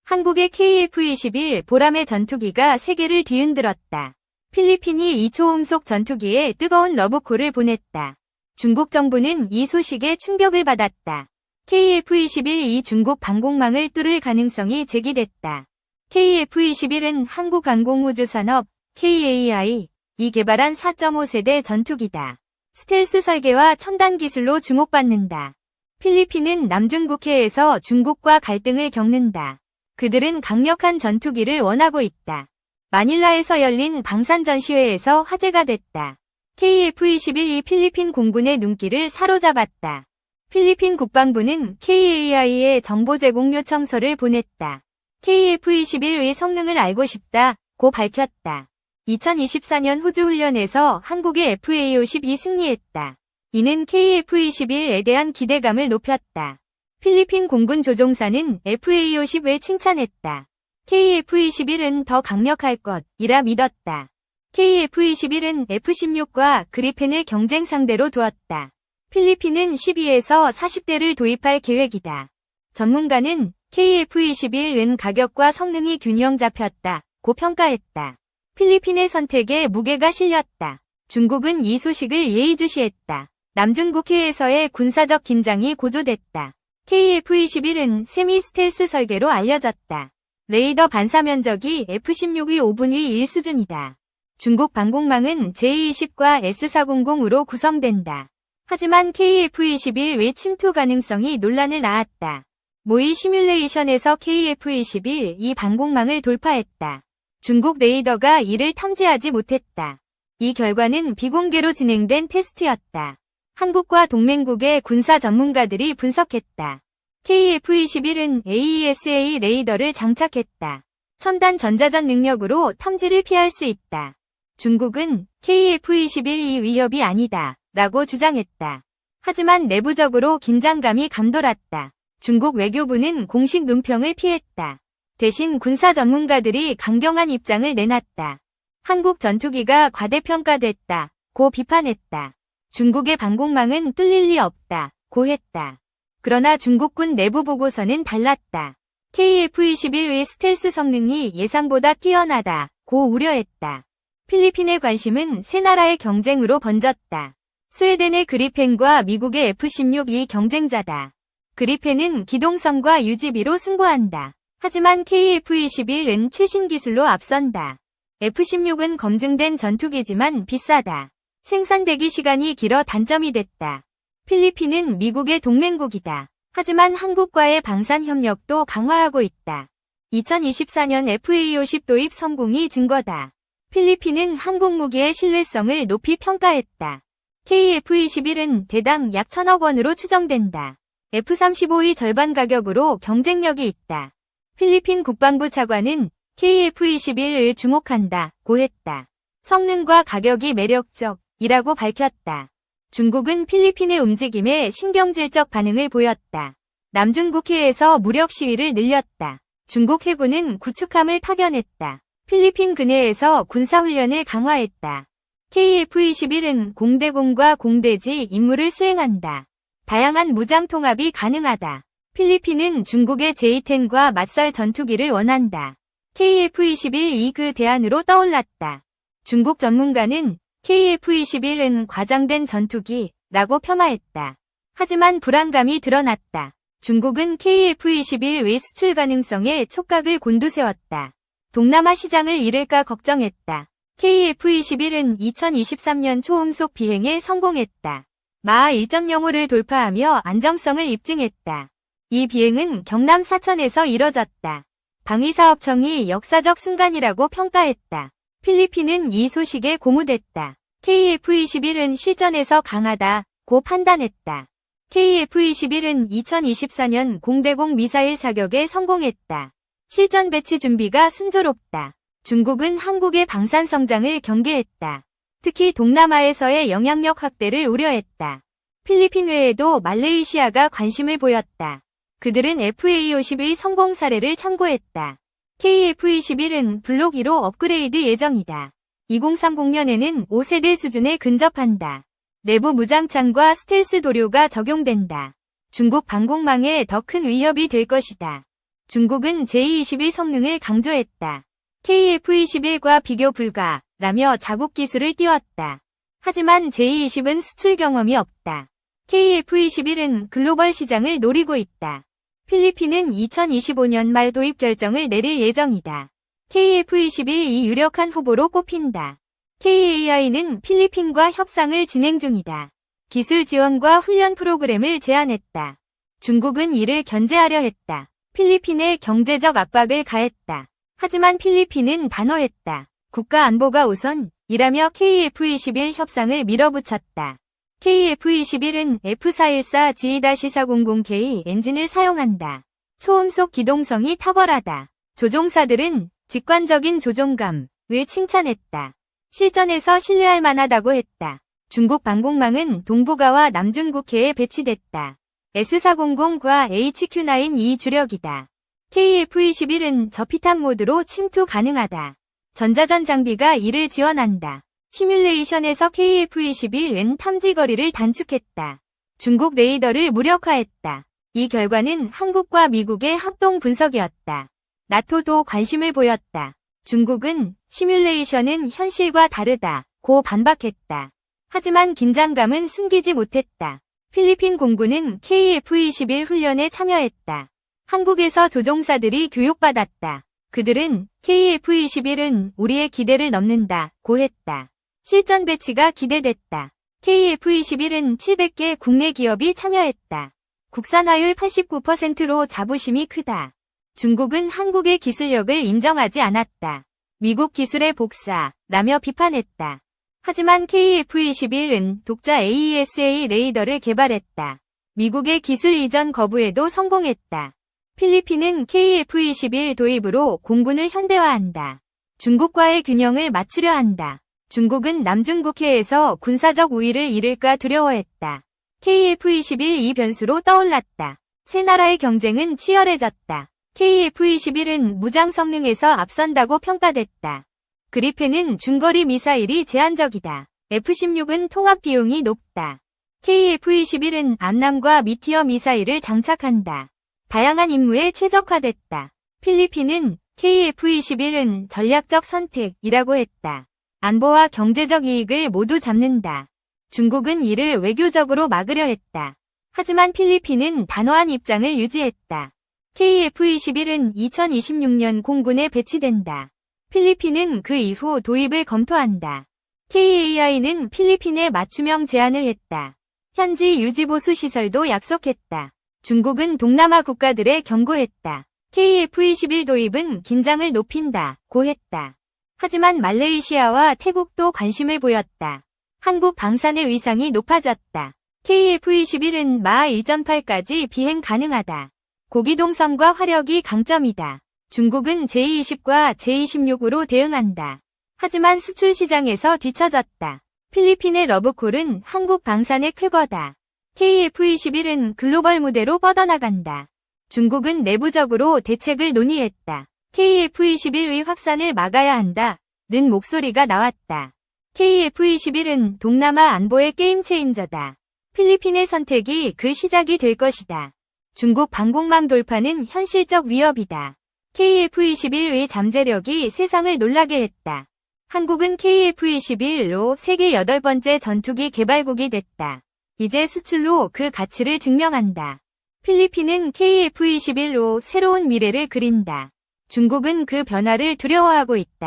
한국의 KF-21 보람의 전투기가 세계를 뒤흔들었다. 필리핀이 이 초음속 전투기에 뜨거운 러브콜을 보냈다. 중국 정부는 이 소식에 충격을 받았다. KF-21이 중국 방공망을 뚫을 가능성이 제기됐다. KF-21은 한국항공우주산업 KAI 이 개발한 4.5세대 전투기다. 스텔스 설계와 첨단 기술로 주목받는다. 필리핀은 남중국해에서 중국과 갈등을 겪는다. 그들은 강력한 전투기를 원하고 있다. 마닐라에서 열린 방산전시회에서 화제가 됐다. KF-21이 필리핀 공군의 눈길을 사로잡았다. 필리핀 국방부는 KAI에 정보 제공 요청서를 보냈다. KF-21의 성능을 알고 싶다고 밝혔다. 2024년 호주 훈련에서 한국의 FA-52 승리했다. 이는 KF-21에 대한 기대감을 높였다. 필리핀 공군 조종사는 FA-50을 칭찬했다. KF-21은 더 강력할 것이라 믿었다. KF-21은 F-16과 그리펜을 경쟁 상대로 두었다. 필리핀은 12에서 40대를 도입할 계획이다. 전문가는 KF-21은 가격과 성능이 균형 잡혔다고 평가했다. 필리핀의 선택에 무게가 실렸다. 중국은 이 소식을 예의주시했다. 남중국해에서의 군사적 긴장이 고조됐다. KF-21은 세미 스텔스 설계로 알려졌다. 레이더 반사 면적이 F-16의 5분의 1 수준이다. 중국 방공망은 J-20과 S-400으로 구성된다. 하지만 KF-21의 침투 가능성이 논란을 낳았다. 모의 시뮬레이션에서 KF-21 이 방공망을 돌파했다. 중국 레이더가 이를 탐지하지 못했다. 이 결과는 비공개로 진행된 테스트였다. 한국과 동맹국의 군사 전문가들이 분석했다. KF-21은 AESA 레이더를 장착했다. 첨단 전자전 능력으로 탐지를 피할 수 있다. 중국은 KF-21이 위협이 아니다 라고 주장했다. 하지만 내부적으로 긴장감이 감돌았다. 중국 외교부는 공식 논평을 피했다. 대신 군사 전문가들이 강경한 입장을 내놨다. 한국 전투기가 과대평가됐다고 비판했다. 중국의 방공망은 뚫릴 리 없다고 했다. 그러나 중국군 내부 보고서는 달랐다. KF-21의 스텔스 성능이 예상보다 뛰어나다고 우려했다. 필리핀의 관심은 세 나라의 경쟁으로 번졌다. 스웨덴의 그리펜과 미국의 F-16이 경쟁자다. 그리펜은 기동성과 유지비로 승부한다. 하지만 KF-21은 최신 기술로 앞선다. F-16은 검증된 전투기지만 비싸다. 생산 대기 시간이 길어 단점이 됐다. 필리핀은 미국의 동맹국이다. 하지만 한국과의 방산 협력도 강화하고 있다. 2024년 FA-50 도입 성공이 증거다. 필리핀은 한국 무기의 신뢰성을 높이 평가했다. KF-21은 대당 약 1,000억 원으로 추정된다. F-35의 절반 가격으로 경쟁력이 있다. 필리핀 국방부 차관은 KF-21을 주목한다고 했다. 성능과 가격이 매력적이라고 밝혔다. 중국은 필리핀의 움직임에 신경질적 반응을 보였다. 남중국해에서 무력 시위를 늘렸다. 중국 해군은 구축함을 파견했다. 필리핀 근해에서 군사훈련을 강화했다. KF-21은 공대공과 공대지 임무를 수행한다. 다양한 무장 통합이 가능하다. 필리핀은 중국의 J-10과 맞설 전투기를 원한다. KF-21이 그 대안으로 떠올랐다. 중국 전문가는 KF-21은 과장된 전투기라고 폄하했다. 하지만 불안감이 드러났다. 중국은 KF-21의 수출 가능성에 촉각을 곤두세웠다. 동남아 시장을 잃을까 걱정했다. KF-21은 2023년 초음속 비행에 성공했다. 마하 1.05를 돌파하며 안정성을 입증했다. 이 비행은 경남 사천에서 이뤄졌다. 방위사업청이 역사적 순간이라고 평가했다. 필리핀은 이 소식에 고무됐다. KF-21은 실전에서 강하다고 판단했다. KF-21은 2024년 공대공 미사일 사격에 성공했다. 실전 배치 준비가 순조롭다. 중국은 한국의 방산 성장을 경계했다. 특히 동남아에서의 영향력 확대를 우려했다. 필리핀 외에도 말레이시아가 관심을 보였다. 그들은 FA-50의 성공 사례를 참고했다. KF-21은 블록 2로 업그레이드 예정이다. 2030년에는 5세대 수준에 근접한다. 내부 무장창과 스텔스 도료가 적용된다. 중국 방공망에 더 큰 위협이 될 것이다. 중국은 제21 성능을 강조했다. KF-21과 비교 불가라며 자국 기술을 띄웠다. 하지만 제20은 수출 경험이 없다. KF-21은 글로벌 시장을 노리고 있다. 필리핀은 2025년 말 도입 결정을 내릴 예정이다. KF-21이 유력한 후보로 꼽힌다. KAI는 필리핀과 협상을 진행 중이다. 기술 지원과 훈련 프로그램을 제안했다. 중국은 이를 견제하려 했다. 필리핀에 경제적 압박을 가했다. 하지만 필리핀은 단호했다. 국가 안보가 우선이라며 KF-21 협상을 밀어붙였다. KF-21은 F414G-400K 엔진을 사용한다. 초음속 기동성이 탁월하다. 조종사들은 직관적인 조종감을 칭찬했다. 실전에서 신뢰할 만하다고 했다. 중국 방공망은 동북아와 남중국해에 배치됐다. S400과 HQ-9이 주력이다. KF-21은 저피탄 모드로 침투 가능하다. 전자전 장비가 이를 지원한다. 시뮬레이션에서 KF-21은 탐지 거리를 단축했다. 중국 레이더를 무력화했다. 이 결과는 한국과 미국의 합동 분석이었다. 나토도 관심을 보였다. 중국은 시뮬레이션은 현실과 다르다고 반박했다. 하지만 긴장감은 숨기지 못했다. 필리핀 공군은 KF-21 훈련에 참여했다. 한국에서 조종사들이 교육받았다. 그들은 KF-21은 우리의 기대를 넘는다고 했다. 실전 배치가 기대됐다. KF-21은 700개 국내 기업이 참여했다. 국산화율 89%로 자부심이 크다. 중국은 한국의 기술력을 인정하지 않았다. 미국 기술의 복사라며 비판했다. 하지만 KF-21은 독자 AESA 레이더를 개발했다. 미국의 기술 이전 거부에도 성공했다. 필리핀은 KF-21 도입으로 공군을 현대화한다. 중국과의 균형을 맞추려 한다. 중국은 남중국해에서 군사적 우위를 잃을까 두려워했다. KF-21 이 변수로 떠올랐다. 세 나라의 경쟁은 치열해졌다. KF-21은 무장 성능에서 앞선다고 평가됐다. 그리펜은 중거리 미사일이 제한적이다. F-16은 통합 비용이 높다. KF-21은 암람과 미티어 미사일을 장착한다. 다양한 임무에 최적화됐다. 필리핀은 KF-21은 전략적 선택이라고 했다. 안보와 경제적 이익을 모두 잡는다. 중국은 이를 외교적으로 막으려 했다. 하지만 필리핀은 단호한 입장을 유지했다. KF-21은 2026년 공군에 배치된다. 필리핀은 그 이후 도입을 검토한다. KAI는 필리핀에 맞춤형 제안을 했다. 현지 유지보수 시설도 약속했다. 중국은 동남아 국가들에 경고했다. KF-21 도입은 긴장을 높인다고 했다. 하지만 말레이시아와 태국도 관심을 보였다. 한국 방산의 위상이 높아졌다. KF-21은 마하 1.8까지 비행 가능하다. 고기동성과 화력이 강점이다. 중국은 J-20과 J-26으로 대응한다. 하지만 수출 시장에서 뒤처졌다. 필리핀의 러브콜은 한국 방산의 쾌거다. KF-21은 글로벌 무대로 뻗어나간다. 중국은 내부적으로 대책을 논의했다. KF-21의 확산을 막아야 한다는 목소리가 나왔다. KF-21은 동남아 안보의 게임 체인저다. 필리핀의 선택이 그 시작이 될 것이다. 중국 방공망 돌파는 현실적 위협이다. KF-21의 잠재력이 세상을 놀라게 했다. 한국은 KF-21로 세계 8번째 전투기 개발국이 됐다. 이제 수출로 그 가치를 증명한다. 필리핀은 KF-21로 새로운 미래를 그린다. 중국은 그 변화를 두려워하고 있다.